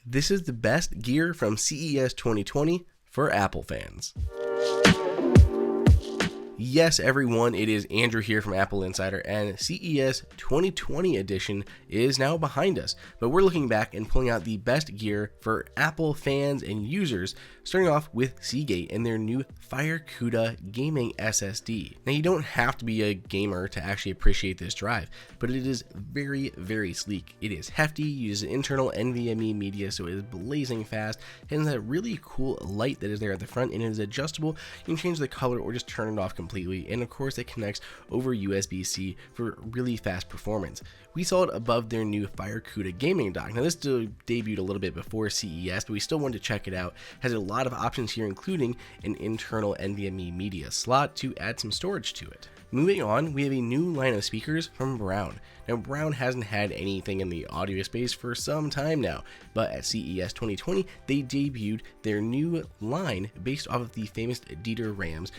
This is the best gear from CES 2020 for Apple fans. Yes, everyone, it is Andrew here from AppleInsider, and CES 2020 edition is now behind us, but we're looking back and pulling out the best gear for Apple fans and users, starting off with Seagate and their new Fire CUDA gaming SSD. Now, you don't have to be a gamer to actually appreciate this drive, but it is very, very sleek. It is hefty, uses internal NVMe media, so it is blazing fast, and has that really cool light that is there at the front, and it is adjustable. You can change the color or just turn it off completely, and of course it connects over USB-C for really fast performance. We saw it above their new Fire CUDA gaming dock. Now, this debuted a little bit before CES, but we still wanted to check it out. It has a lot of options here, including an internal NVMe media slot to add some storage to it. Moving on, we have a new line of speakers from Brown. Now, Brown hasn't had anything in the audio space for some time now, but at CES 2020, they debuted their new line based off of the famous Dieter Rams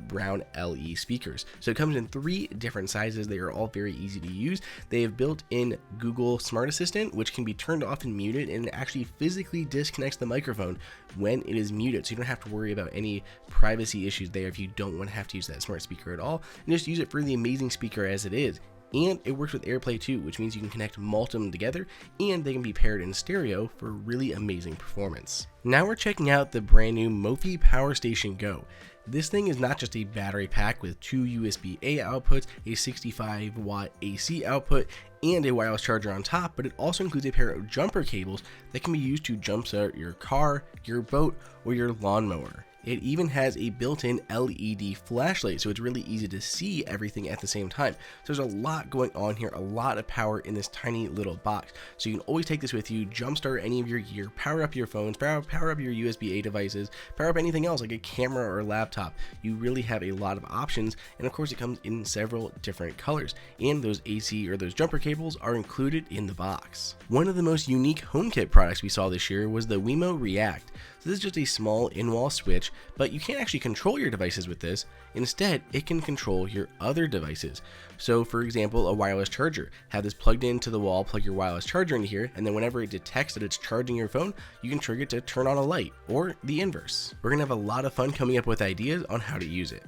Brown LE speakers. So it comes in 3 different sizes. They are all very easy to use. They have built in Google Smart Assistant, which can be turned off and muted, and it actually physically disconnects the microphone when it is muted, so you don't have to worry about any privacy issues there if you don't want to have to use that smart speaker at all, and just use it for the amazing speaker as it is. And it works with AirPlay too, which means you can connect multiple together, and they can be paired in stereo for really amazing performance. Now we're checking out the brand new Mophie Power Station Go. This thing is not just a battery pack with 2 USB A outputs, a 65 watt AC output, and a wireless charger on top, but it also includes a pair of jumper cables that can be used to jumpstart your car, your boat, or your lawnmower. It even has a built-in LED flashlight, so it's really easy to see everything at the same time. So there's a lot going on here, a lot of power in this tiny little box. So you can always take this with you, jumpstart any of your gear, power up your phones, power up your USB-A devices, power up anything else like a camera or laptop. You really have a lot of options, and of course it comes in several different colors, and those AC or those jumper cables are included in the box. One of the most unique HomeKit products we saw this year was the Wemo React. So this is just a small in-wall switch, but you can't actually control your devices with this. Instead, it can control your other devices. So for example, a wireless charger. Have this plugged into the wall, plug your wireless charger into here, and then whenever it detects that it's charging your phone, you can trigger it to turn on a light, or the inverse. We're gonna have a lot of fun coming up with ideas on how to use it.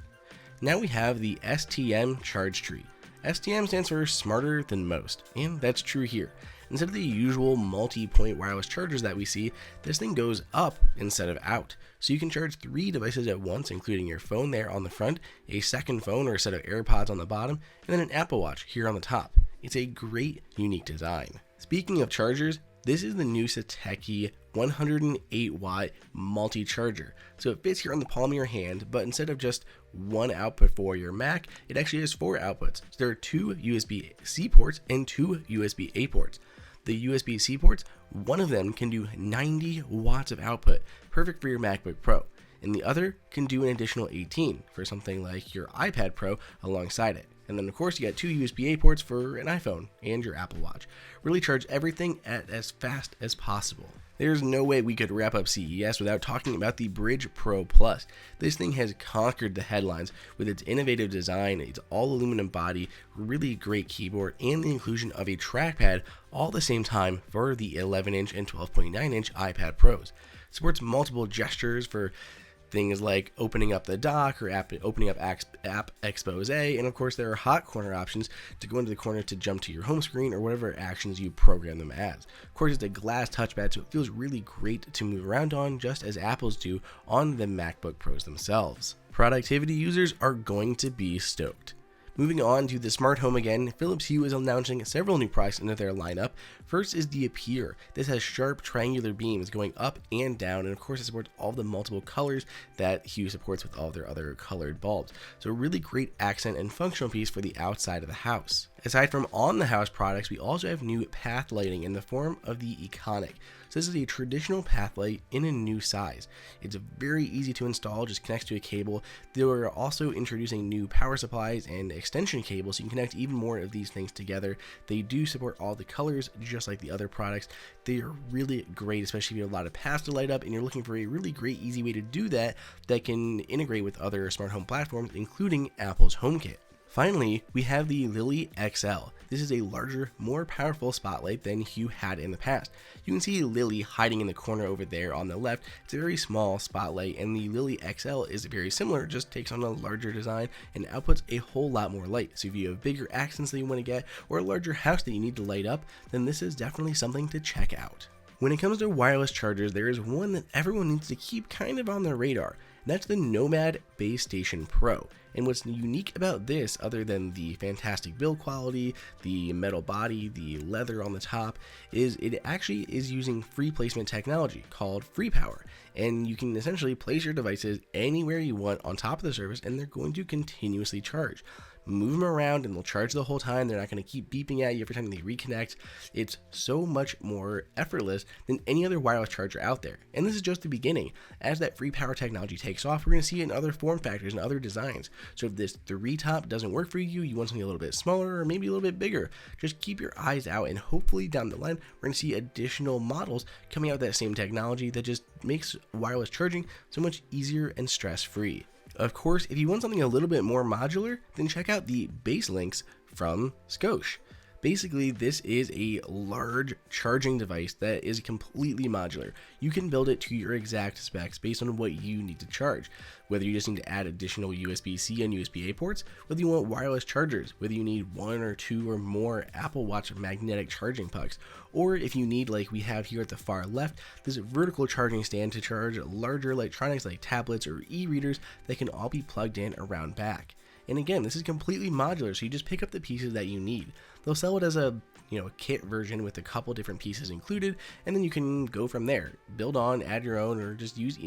Now we have the STM Charge Tree. STM stands for Smarter Than Most, and that's true here. Instead of the usual multi-point wireless chargers that we see, this thing goes up instead of out. So you can charge 3 devices at once, including your phone there on the front, a second phone or a set of AirPods on the bottom, and then an Apple Watch here on the top. It's a great, unique design. Speaking of chargers, this is the new uteki 108 watt multi-charger. So it fits here on the palm of your hand, but instead of just one output for your Mac, it actually has 4 outputs. So there are 2 USB-C ports and 2 USB-A ports. The USB-C ports, one of them can do 90 watts of output, perfect for your MacBook Pro, and the other can do an additional 18 for something like your iPad Pro alongside it. And then of course you got 2 USB-A ports for an iPhone and your Apple Watch. Really charge everything at as fast as possible. There's no way we could wrap up CES without talking about the Bridge Pro Plus. This thing has conquered the headlines with its innovative design, its all aluminum body, really great keyboard, and the inclusion of a trackpad all at the same time for the 11-inch and 12.9-inch iPad Pros. It supports multiple gestures for things like opening up the dock or opening up app expose, and of course there are hot corner options to go into the corner to jump to your home screen or whatever actions you program them as. Of course, it's a glass touchpad, so it feels really great to move around on, just as Apple's do on the MacBook Pros themselves. Productivity users are going to be stoked. Moving on to the smart home again, Philips Hue is announcing several new products into their lineup. First is the Appear. This has sharp triangular beams going up and down, and of course it supports all the multiple colors that Hue supports with all their other colored bulbs. So a really great accent and functional piece for the outside of the house. Aside from on-the-house products, we also have new path lighting in the form of the Iconic. So this is a traditional path light in a new size. It's very easy to install, just connects to a cable. They are also introducing new power supplies and extension cables, so you can connect even more of these things together. They do support all the colors, just like the other products. They are really great, especially if you have a lot of paths to light up and you're looking for a really great, easy way to do that that can integrate with other smart home platforms, including Apple's HomeKit. Finally, we have the Lily XL. This is a larger, more powerful spotlight than Hue had in the past. You can see Lily hiding in the corner over there on the left. It's a very small spotlight, and the Lily XL is very similar, just takes on a larger design and outputs a whole lot more light. So if you have bigger accents that you want to get, or a larger house that you need to light up, then this is definitely something to check out. When it comes to wireless chargers, there is one that everyone needs to keep kind of on their radar. That's the Nomad Base Station Pro. And what's unique about this, other than the fantastic build quality, the metal body, the leather on the top, is it actually is using free placement technology called Free Power. And you can essentially place your devices anywhere you want on top of the surface, and they're going to continuously charge. Move them around and they'll charge the whole time. They're not going to keep beeping at you every time they reconnect. It's so much more effortless than any other wireless charger out there. And this is just the beginning. As that free power technology takes off, we're going to see it in other form factors and other designs. So if this 3 top doesn't work for you, you want something a little bit smaller or maybe a little bit bigger, just keep your eyes out, and hopefully down the line, we're going to see additional models coming out with that same technology that just makes wireless charging so much easier and stress-free. Of course, if you want something a little bit more modular, then check out the Baselinks from Skosh. Basically, this is a large charging device that is completely modular. You can build it to your exact specs based on what you need to charge. Whether you just need to add additional USB-C and USB-A ports, whether you want wireless chargers, whether you need 1 or 2 or more Apple Watch magnetic charging pucks, or if you need, like we have here at the far left, this vertical charging stand to charge larger electronics like tablets or e-readers that can all be plugged in around back. And again, this is completely modular, so you just pick up the pieces that you need. They'll sell it as a kit version with a couple different pieces included, and then you can go from there. Build on, add your own, or just use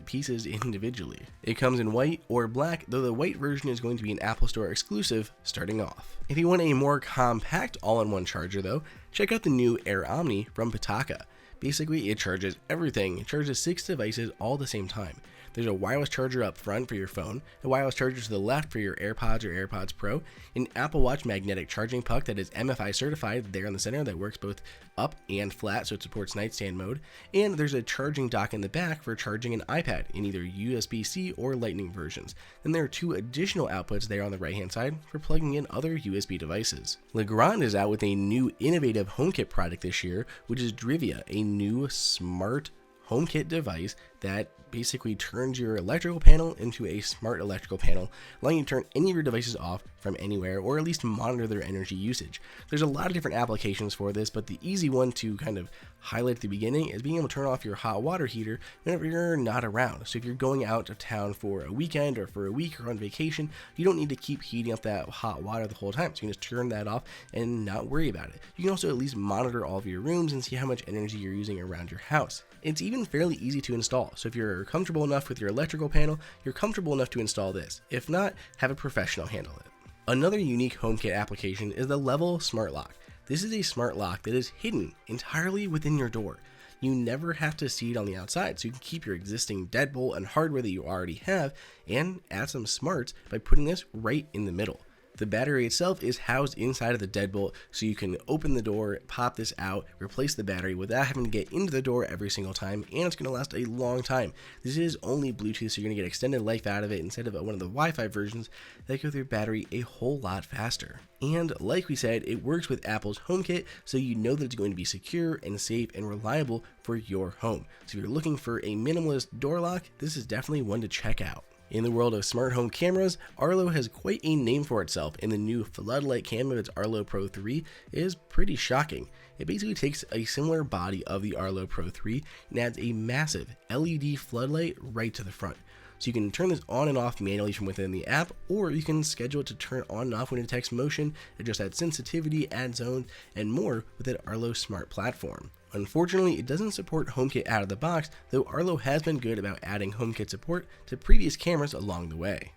pieces individually. It comes in white or black, though the white version is going to be an Apple Store exclusive starting off. If you want a more compact all-in-one charger though, check out the new Air Omni from Pitaka. Basically, it charges everything. It charges 6 devices all at the same time. There's a wireless charger up front for your phone, a wireless charger to the left for your AirPods or AirPods Pro, an Apple Watch magnetic charging puck that is MFI certified there in the center that works both up and flat, so it supports nightstand mode, and there's a charging dock in the back for charging an iPad in either USB-C or Lightning versions. Then there are 2 additional outputs there on the right hand side for plugging in other USB devices. Legrand is out with a new innovative HomeKit product this year, which is Drivi A, a new smart HomeKit device that basically turns your electrical panel into a smart electrical panel, allowing you to turn any of your devices off from anywhere, or at least monitor their energy usage. There's a lot of different applications for this, but the easy one to kind of highlight at the beginning is being able to turn off your hot water heater whenever you're not around. So if you're going out of town for a weekend or for a week or on vacation, you don't need to keep heating up that hot water the whole time. So you can just turn that off and not worry about it. You can also at least monitor all of your rooms and see how much energy you're using around your house. It's even fairly easy to install. So if you're comfortable enough with your electrical panel, you're comfortable enough to install this. If not, have a professional handle it. Another unique HomeKit application is the Level Smart Lock. This is a smart lock that is hidden entirely within your door. You never have to see it on the outside, so you can keep your existing deadbolt and hardware that you already have and add some smarts by putting this right in the middle. The battery itself is housed inside of the deadbolt, so you can open the door, pop this out, replace the battery without having to get into the door every single time, and it's going to last a long time. This is only Bluetooth, so you're going to get extended life out of it instead of one of the Wi-Fi versions that go through battery a whole lot faster. And like we said, it works with Apple's HomeKit, so you know that it's going to be secure and safe and reliable for your home. So if you're looking for a minimalist door lock, this is definitely one to check out. In the world of smart home cameras, Arlo has quite a name for itself, and the new floodlight cam of its Arlo Pro 3 is pretty shocking. It basically takes a similar body of the Arlo Pro 3 and adds a massive LED floodlight right to the front. So you can turn this on and off manually from within the app, or you can schedule it to turn on and off when it detects motion, adjust that sensitivity, add zones, and more with that Arlo Smart platform. Unfortunately, it doesn't support HomeKit out of the box, though Arlo has been good about adding HomeKit support to previous cameras along the way.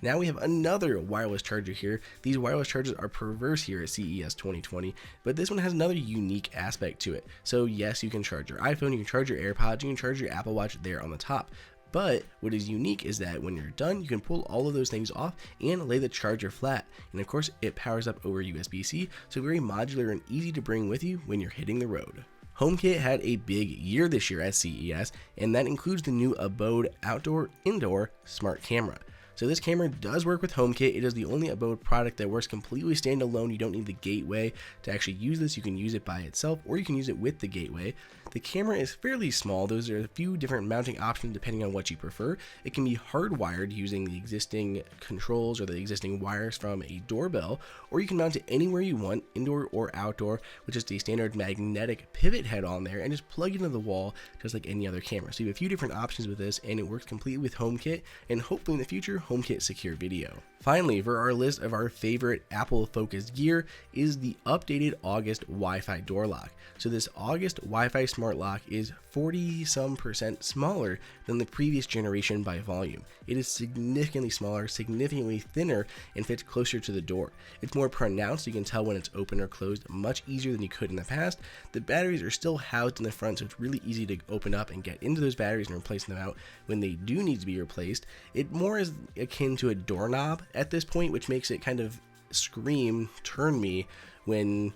Now we have another wireless charger here. These wireless chargers are perverse here at CES 2020, but this one has another unique aspect to it. So yes, you can charge your iPhone, you can charge your AirPods, you can charge your Apple Watch there on the top. But what is unique is that when you're done, you can pull all of those things off and lay the charger flat. And of course, it powers up over USB-C, so very modular and easy to bring with you when you're hitting the road. HomeKit had a big year this year at CES, and that includes the new Abode Outdoor Indoor Smart Camera. So this camera does work with HomeKit. It is the only abode product that works completely standalone. You don't need the gateway to actually use this. You can use it by itself, or you can use it with the gateway. The camera is fairly small. Those are a few different mounting options depending on what you prefer. It can be hardwired using the existing controls or the existing wires from a doorbell, or you can mount it anywhere you want, indoor or outdoor, with just a standard magnetic pivot head on there and just plug it into the wall just like any other camera. So you have a few different options with this, and it works completely with HomeKit and hopefully in the future HomeKit Secure Video. Finally, for our list of our favorite Apple focused gear is the updated August Wi-Fi door lock. So this August Wi-Fi smart lock is 40% smaller than the previous generation by volume. It is significantly smaller, significantly thinner, and fits closer to the door. It's more pronounced, so you can tell when it's open or closed much easier than you could in the past. The batteries are still housed in the front, so it's really easy to open up and get into those batteries and replace them out when they do need to be replaced. It more is akin to a doorknob at this point, which makes it kind of scream, turn me, when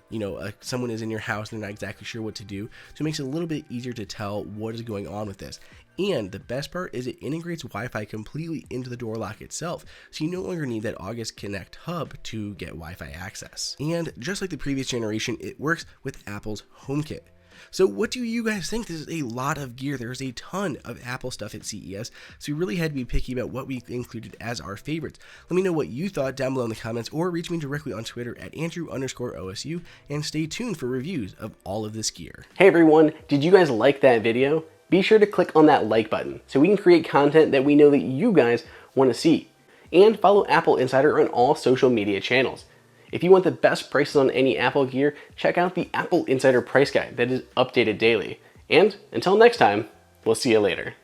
someone is in your house and they're not exactly sure what to do. So it makes it a little bit easier to tell what is going on with this. And the best part is it integrates Wi-Fi completely into the door lock itself, so you no longer need that August Connect hub to get Wi-Fi access. And just like the previous generation, it works with Apple's HomeKit. So what do you guys think? This is a lot of gear. There's a ton of Apple stuff at CES, so we really had to be picky about what we included as our favorites. Let me know what you thought down below in the comments, or reach me directly on Twitter at Andrew_OSU, and stay tuned for reviews of all of this gear. Hey everyone, did you guys like that video? Be sure to click on that like button so we can create content that we know that you guys want to see. And follow AppleInsider on all social media channels. If you want the best prices on any Apple gear, check out the AppleInsider price guide that is updated daily. And until next time, we'll see you later.